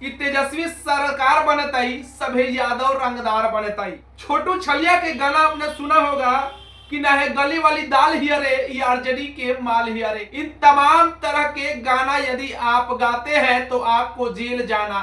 कि तेजस्वी सरकार बनतई सभे यादव रंगदार बनतई। छोटू छलिया के गाना आपने सुना होगा कि ना है गली वाली दाल हियरे, ये आरजेडी के माल हियरे। इन तमाम तरह के गाना यदि आप गाते हैं तो आपको जेल जाना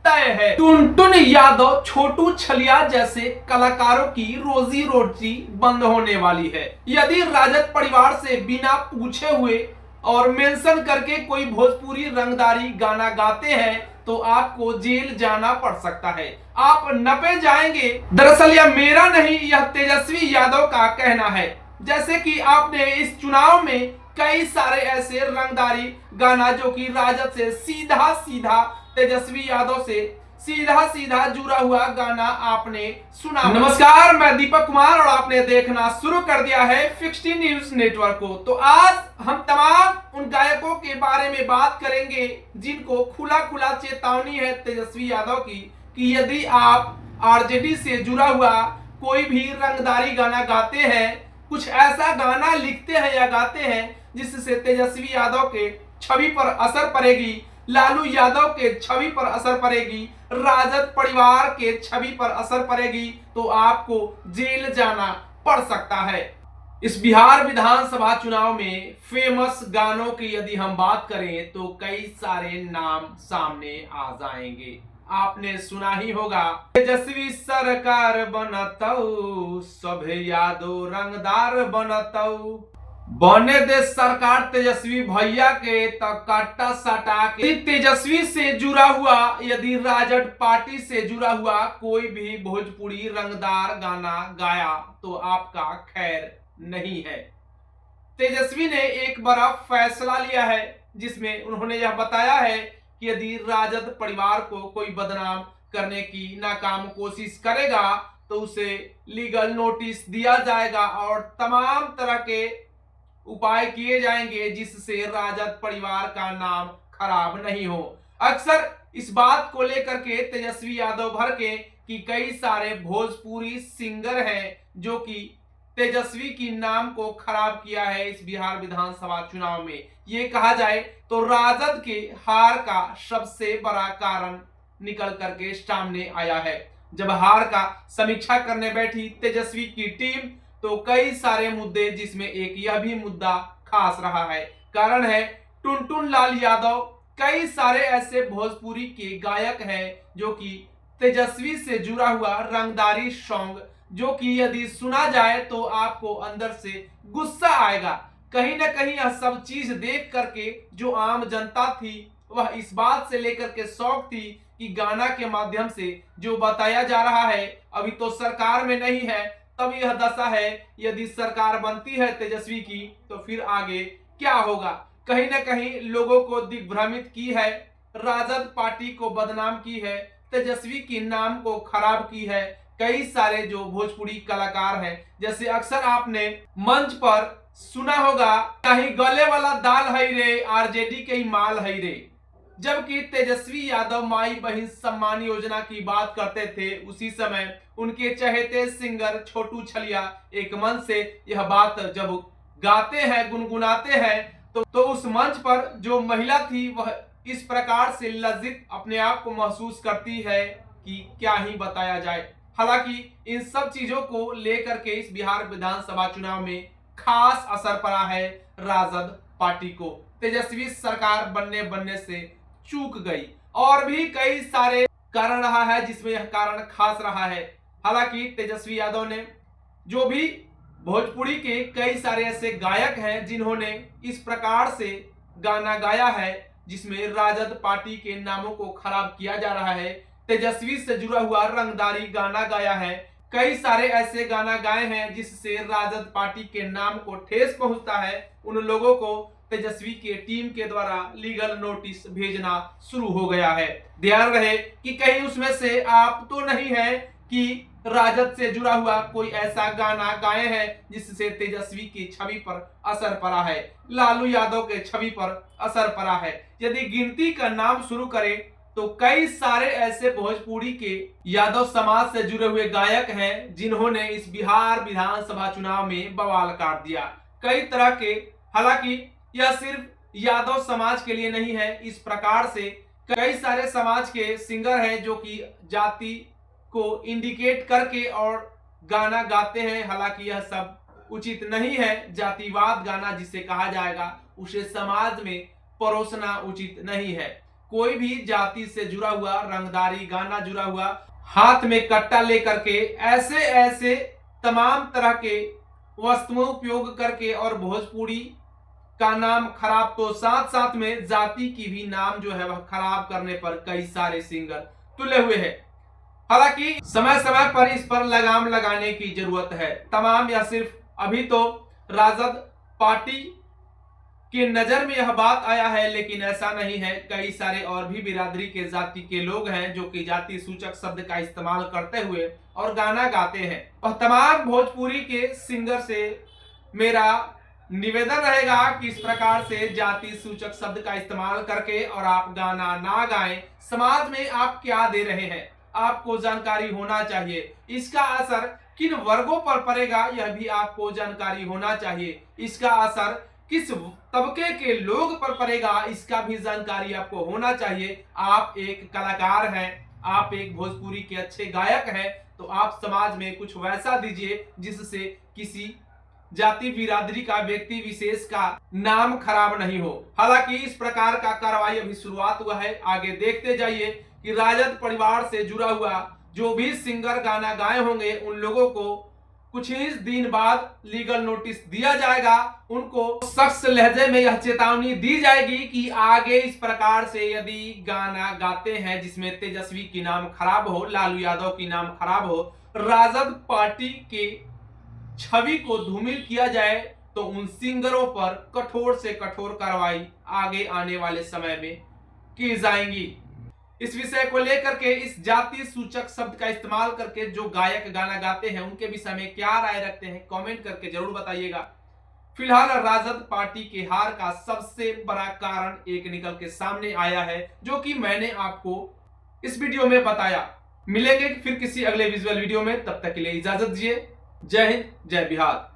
तय है। टुनटुन यादव, छोटू छलिया जैसे कलाकारों की रोजी रोटी बंद होने वाली है यदि राजद परिवार से बिना पूछे हुए और मेंशन करके कोई भोजपुरी रंगदारी गाना गाते हैं तो आपको जेल जाना पड़ सकता है, आप नपे जाएंगे। दरअसल यह मेरा नहीं, यह तेजस्वी यादव का कहना है। जैसे कि आपने इस चुनाव में कई सारे ऐसे रंगदारी गाना जो कि राजद से सीधा सीधा तेजस्वी यादव से सीधा सीधा जुड़ा हुआ गाना आपने सुना। नमस्कार, मैं दीपक कुमार और आपने देखना शुरू कर दिया है 60 न्यूज नेटवर्क को। तो आज हम तमाम उन गायकों के बारे में बात करेंगे जिनको खुला खुला चेतावनी है तेजस्वी यादव की कि यदि आप आरजेडी से जुड़ा हुआ कोई भी रंगदारी गाना गाते हैं, कुछ ऐसा गाना लिखते हैं या गाते हैं जिससे तेजस्वी यादव के छवि पर असर पड़ेगी, लालू यादव के छवि पर असर पड़ेगी, राजद परिवार के छवि पर असर पड़ेगी, तो आपको जेल जाना पड़ सकता है। इस बिहार विधानसभा चुनाव में फेमस गानों की यदि हम बात करें तो कई सारे नाम सामने आ जाएंगे। आपने सुना ही होगा, तेजस्वी सरकार बनतौ सभे यादव रंगदार बनतौ, बने दे सरकार तेजस्वी भैया के तो काटा सटा के। तेजस्वी से जुड़ा हुआ यदि राजद पार्टी से जुड़ा हुआ कोई भी भोजपुरी रंगदार गाना गाया तो आपका खैर नहीं है। तेजस्वी ने एक बड़ा फैसला लिया है जिसमें उन्होंने यह बताया है कि यदि राजद परिवार को कोई बदनाम करने की नाकाम कोशिश करेगा तो उसे लीगल नोटिस दिया जाएगा और तमाम तरह के उपाय किए जाएंगे जिससे राजद परिवार का नाम खराब नहीं हो। अक्सर इस बात को लेकर के तेजस्वी यादव भर के कि कई सारे भोजपुरी सिंगर हैं जो कि तेजस्वी की नाम को खराब किया है इस बिहार विधानसभा चुनाव में। ये कहा जाए तो राजद के हार का सबसे बड़ा कारण निकल करके सामने आया है। जब हार का समीक्षा करने बैठी तेजस्वी की टीम तो कई सारे मुद्दे, जिसमें एक यह भी मुद्दा खास रहा है। कारण है टुनटुन लाल यादव, कई सारे ऐसे भोजपुरी के गायक हैं जो कि तेजस्वी से जुड़ा हुआ रंगदारी सॉन्ग जो कि यदि सुना जाए तो आपको अंदर से गुस्सा आएगा। कहीं ना कहीं यह सब चीज देख करके जो आम जनता थी वह इस बात से लेकर के शौक थी कि गाना के माध्यम से जो बताया जा रहा है, अभी तो सरकार में नहीं है, तब यह दशा है, यदि सरकार बनती है तेजस्वी की तो फिर आगे क्या होगा। कहीं ना कहीं लोगों को दिग्भ्रमित की है, राजद पार्टी को बदनाम की है, तेजस्वी के नाम को खराब की है। कई सारे जो भोजपुरी कलाकार हैं, जैसे अक्सर आपने मंच पर सुना होगा, कहीं गले वाला दाल है रे, आरजेडी के ही माल है रे। जबकि तेजस्वी यादव माई बहन सम्मान योजना की बात करते थे, उसी समय उनके चहेते सिंगर छोटू छलिया एक मंच से यह बात जब गाते हैं, गुनगुनाते हैं तो उस मंच पर जो महिला थी वह इस प्रकार से लज्जित अपने आप को महसूस करती है कि क्या ही बताया जाए। हालांकि इन सब चीजों को लेकर के इस बिहार विधानसभा चुनाव में खास असर पड़ा है राजद पार्टी को। तेजस्वी सरकार बनने से चूक गई और भी कई सारे कारण रहा है जिसमें यह कारण खास रहा है। हालांकि तेजस्वी यादव ने जो भी भोजपुरी के कई सारे ऐसे गायक हैं जिन्होंने इस प्रकार से गाना गाया है जिसमें राजद पार्टी के नामों को खराब किया जा रहा है, तेजस्वी से जुड़ा हुआ रंगदारी गाना गाया है, कई सारे ऐसे गाना गाए हैं जिससे राजद पार्टी के नाम को ठेस पहुंचता है, उन लोगों को तेजस्वी के टीम के द्वारा लीगल नोटिस भेजना शुरू हो गया है। ध्यान रहे कि कहीं उसमें से आप तो नहीं है कि राजद से जुड़ा हुआ कोई ऐसा गाना गाए हैं जिससे तेजस्वी की छवि पर असर पड़ा है, लालू यादव के छवि पर असर पड़ा है। यदि गिनती का नाम शुरू करें तो कई सारे ऐसे भोजपुरी के यादव समाज से जुड़े हुए गायक हैं जिन्होंने इस बिहार विधानसभा चुनाव में बवाल काट दिया कई तरह के। हालांकि यह सिर्फ यादव समाज के लिए नहीं है, इस प्रकार से कई सारे समाज के सिंगर हैं जो कि जाति को इंडिकेट करके और गाना गाते हैं, हालांकि यह सब उचित नहीं है। जातिवाद गाना जिसे कहा जाएगा उसे समाज में परोसना उचित नहीं है। कोई भी जाति से जुड़ा हुआ रंगदारी गाना जुड़ा हुआ, हाथ में कट्टा लेकर के ऐसे ऐसे तमाम तरह के वस्तुओं उपयोग करके और भोजपुरी का नाम खराब तो साथ साथ में जाति की भी नाम जो है वह खराब करने पर कई सारे सिंगर तुले हुए हैं। हालांकि समय समय पर इस पर लगाम लगाने की जरूरत है। तमाम या सिर्फ अभी तो राजद पार्टी की नजर में यह बात आया है, लेकिन ऐसा नहीं है। कई सारे और भी बिरादरी के जाति के लोग हैं जो कि जाति सूचक शब्द का इस्तेमाल करते हुए और गाना गाते हैं। और तमाम भोजपुरी के सिंगर से मेरा निवेदन रहेगा कि इस प्रकार से जाति सूचक शब्द का इस्तेमाल करके और आप गाना ना गाएं। समाज में आप क्या दे रहे हैं आपको जानकारी होना चाहिए। इसका असर किन वर्गों पर पड़ेगा यह भी आपको जानकारी होना चाहिए। इसका असर किस तबके के लोग पर पड़ेगा इसका भी जानकारी आपको होना चाहिए। आप एक कलाकार हैं, आप एक भोजपुरी के अच्छे गायक हैं, तो आप समाज में कुछ वैसा दीजिए जिससे किसी जाति बिरादरी का व्यक्ति विशेष का नाम खराब नहीं हो। हालांकि इस प्रकार का कार्रवाई अभी शुरुआत हुआ है, आगे देखते जाइए कि राजद परिवार से जुड़ा हुआ जो भी सिंगर गाना गाए होंगे उन लोगों को कुछ ही दिन बाद लीगल नोटिस दिया जाएगा। उनको सख्त लहजे में यह चेतावनी दी जाएगी कि आगे इस प्रकार से यदि गाना गाते हैं जिसमें तेजस्वी की नाम खराब हो, लालू यादव की नाम खराब हो, राजद पार्टी के छवि को धूमिल किया जाए, तो उन सिंगरों पर कठोर से कठोर कार्रवाई आगे आने वाले समय में की जाएंगी। इस विषय को लेकर के इस जाति सूचक शब्द का इस्तेमाल करके जो गायक गाना गाते हैं उनके विषय में क्या राय रखते हैं कमेंट करके जरूर बताइएगा। फिलहाल राजद पार्टी के हार का सबसे बड़ा कारण एक निकल के सामने आया है जो कि मैंने आपको इस वीडियो में बताया। मिलेंगे फिर किसी अगले विजुअल वीडियो में, तब तक के लिए इजाजत दीजिए। जय हिंद, जय बिहार।